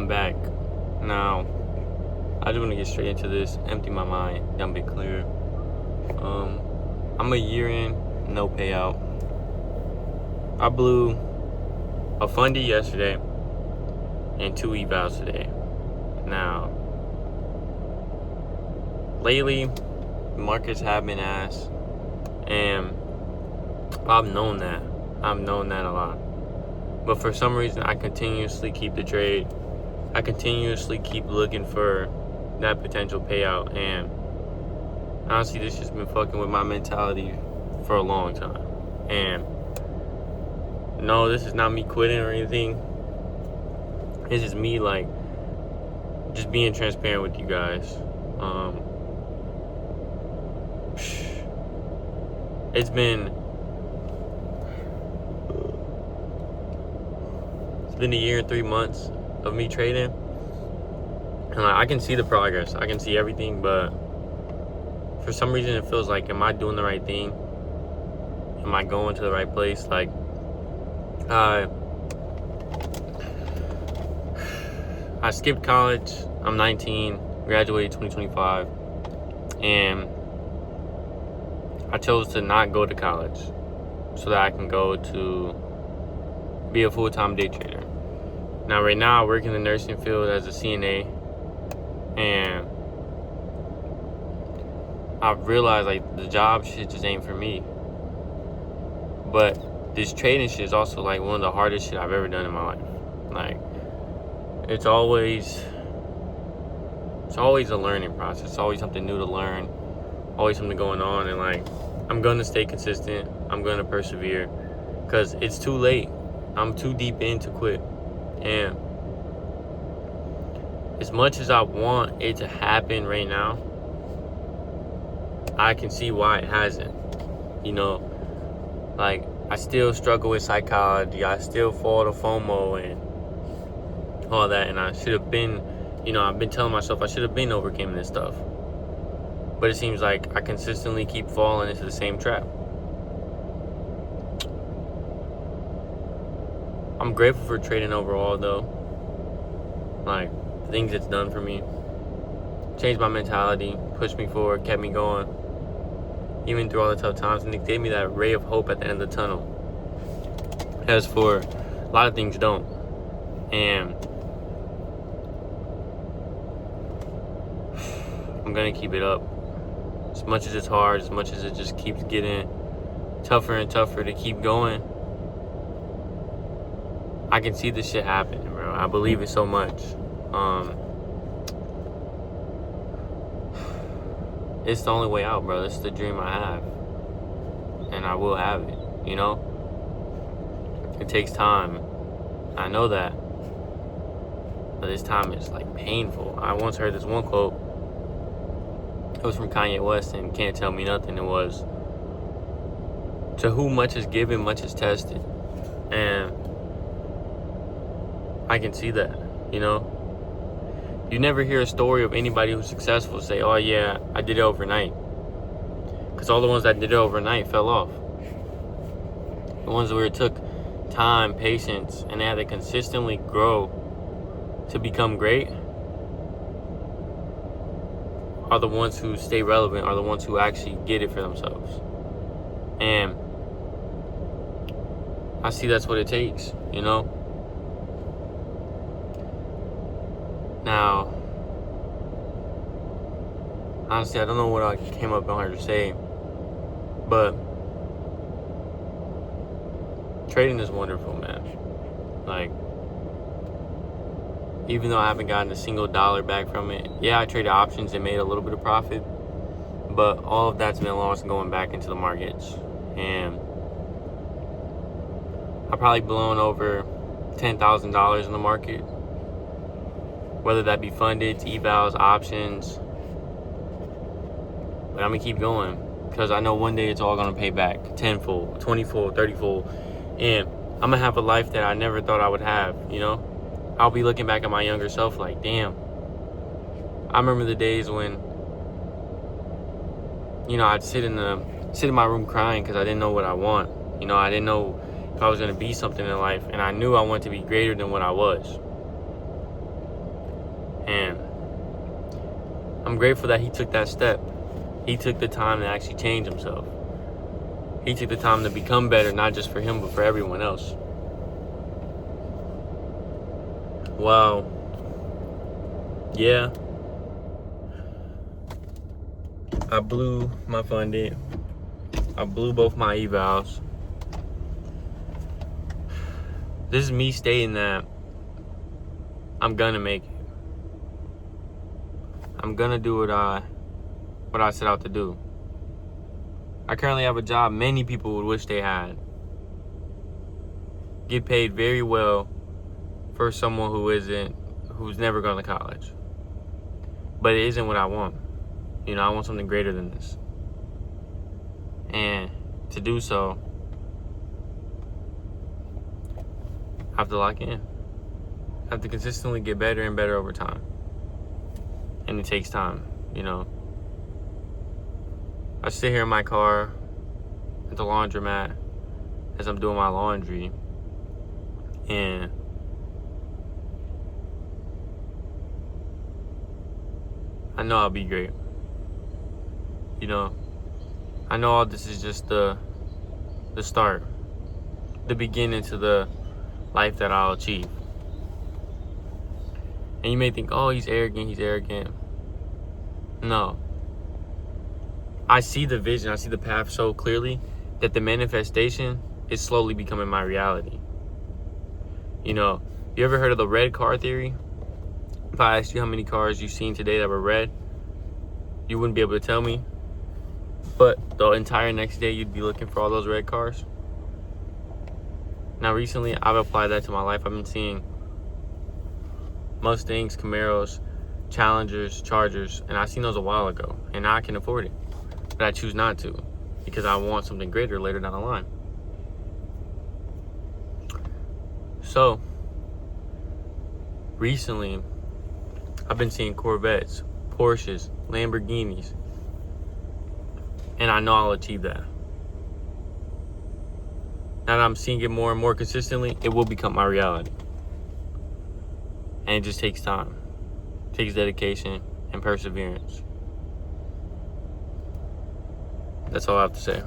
I'm back. Now, I just want to get straight into this, empty my mind, dump it clear. I'm a year in, no payout. I blew a fundy yesterday and 2 evals today. Now, lately, markets have been ass, and I've known that. I've known that a lot. But for some reason, I continuously keep the trade. I continuously keep looking for that potential payout. And honestly, this has been fucking with my mentality for a long time. And no, this is not me quitting or anything. This is me, like, just being transparent with you guys. It's been a year and 3 months of me trading, and I can see the progress. I can see everything, but for some reason it feels like, am I doing the right thing? Am I going to the right place? Like, I skipped college. I'm 19, graduated 2025, and I chose to not go to college so that I can go to be a full-time day trader. Now, right now, I work in the nursing field as a CNA, and I've realized, like, the job shit just ain't for me. But this trading shit is also, like, one of the hardest shit I've ever done in my life. Like, it's always a learning process. It's always something new to learn, always something going on, and, like, I'm gonna stay consistent. I'm gonna persevere, because it's too late. I'm too deep in to quit. And as much as I want it to happen right now, I can see why it hasn't. You know, like, I still struggle with psychology. I still fall to FOMO and all that. And I should have been, I've been telling myself I should have been overcoming this stuff. But it seems like I consistently keep falling into the same trap. I'm grateful for trading overall, though. Like, the things it's done for me. Changed my mentality, pushed me forward, kept me going. Even through all the tough times, and it gave me that ray of hope at the end of the tunnel. As for a lot of things don't. And I'm gonna keep it up. As much as it's hard, as much as it just keeps getting tougher and tougher to keep going, I can see this shit happening, bro. I believe it so much. It's the only way out, bro. This is the dream I have, and I will have it. It takes time. I know that, but this time is, like, painful. I once heard this one quote. It was from Kanye West, and Can't Tell Me Nothing. It was, "To whom much is given, much is tested," and I can see that. You never hear a story of anybody who's successful say, "Oh yeah, I did it overnight," because all the ones that did it overnight fell off. The ones where it took time, patience, and they had to consistently grow to become great are the ones who stay relevant, are the ones who actually get it for themselves. And I see that's what it takes, Now, honestly, I don't know what I came up on here to say, but trading is wonderful, man. Like, even though I haven't gotten a single dollar back from it, yeah, I traded options and made a little bit of profit, but all of that's been lost going back into the markets. And I've probably blown over $10,000 in the market, whether that be funded, evals, options. But I'm gonna keep going, because I know one day it's all gonna pay back tenfold, 20-fold, 30-fold, and I'm gonna have a life that I never thought I would have. I'll be looking back at my younger self like, damn. I remember the days when, I'd sit in my room crying because I didn't know what I want. I didn't know if I was gonna be something in life, and I knew I wanted to be greater than what I was. And I'm grateful that he took that step. He took the time to actually change himself. He took the time to become better, not just for him, but for everyone else. Well, yeah, I blew my funding. I blew both my evals. This is me stating that I'm gonna make it. I'm gonna do what I set out to do. I currently have a job many people would wish they had. Get paid very well for someone who's never gone to college. But it isn't what I want. You know, I want something greater than this. And to do so, I have to lock in. I have to consistently get better and better over time. And it takes time, you know. I sit here in my car at the laundromat as I'm doing my laundry, and I know I'll be great. You know, I know all this is just the start, the beginning to the life that I'll achieve. And you may think, oh, he's arrogant. No. I see the vision, I see the path so clearly that the manifestation is slowly becoming my reality. You know, you ever heard of the red car theory? If I asked you how many cars you've seen today that were red, you wouldn't be able to tell me. But the entire next day, you'd be looking for all those red cars. Now, recently, I've applied that to my life. I've been seeing Mustangs, Camaros, Challengers, Chargers, and I seen those a while ago, and now I can afford it. But I choose not to because I want something greater later down the line. So, recently, I've been seeing Corvettes, Porsches, Lamborghinis, and I know I'll achieve that. Now that I'm seeing it more and more consistently, it will become my reality. And it just takes time. It takes dedication and perseverance. That's all I have to say.